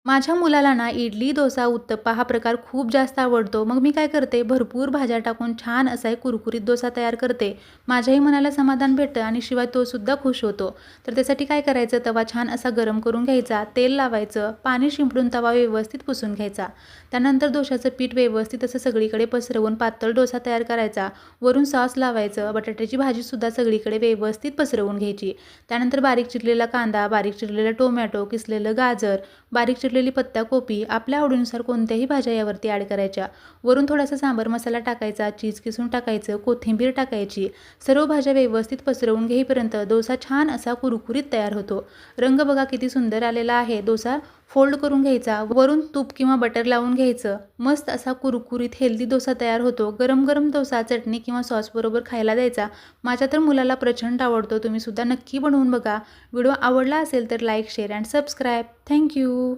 माझ्या मुलाला ना इडली, डोसा, उत्तप्पा हा प्रकार खूप जास्त आवडतो. मग मी काय करते, भरपूर भाज्या टाकून छान असा एक कुरकुरीत डोसा तयार करते. माझ्याही मनाला समाधान भेटतं आणि शिवाय तो सुद्धा खुश होतो. तर त्यासाठी काय करायचं, तवा छान असा गरम करून घ्यायचा, तेल लावायचं, पाणी शिंपडून तवा व्यवस्थित पुसून घ्यायचा. त्यानंतर डोशाचं पीठ व्यवस्थित असं सगळीकडे पसरवून पातळ डोसा तयार करायचा. वरून सॉस लावायचं. बटाट्याची भाजीसुद्धा सगळीकडे व्यवस्थित पसरवून घ्यायची. त्यानंतर बारीक चिरलेला कांदा, बारीक चिरलेला टोमॅटो, किसलेलं गाजर, बारीक चिरलेली पत्ताकोबी, आपल्या आवडीनुसार कोणत्याही भाज्या यावरती ॲड करायच्या. वरून थोडासा सांबार मसाला टाकायचा, चीज किसून टाकायचं, कोथिंबीर टाकायची. सर्व भाज्या व्यवस्थित पसरवून घेईपर्यंत डोसा छान असा कुरकुरीत तयार होतो. रंग बघा किती सुंदर आलेला आहे. डोसा फोल्ड करून घ्यायचा, वरून तूप किंवा बटर लावून घ्यायचं. मस्त असा कुरकुरीत हेल्दी डोसा तयार होतो. गरम गरम डोसा चटणी किंवा सॉसबरोबर खायला द्यायचा. माझ्या तर मुलाला प्रचंड आवडतो. तुम्ही सुद्धा नक्की बनवून बघा. व्हिडिओ आवडला असेल तर like, share and subscribe. Thank you.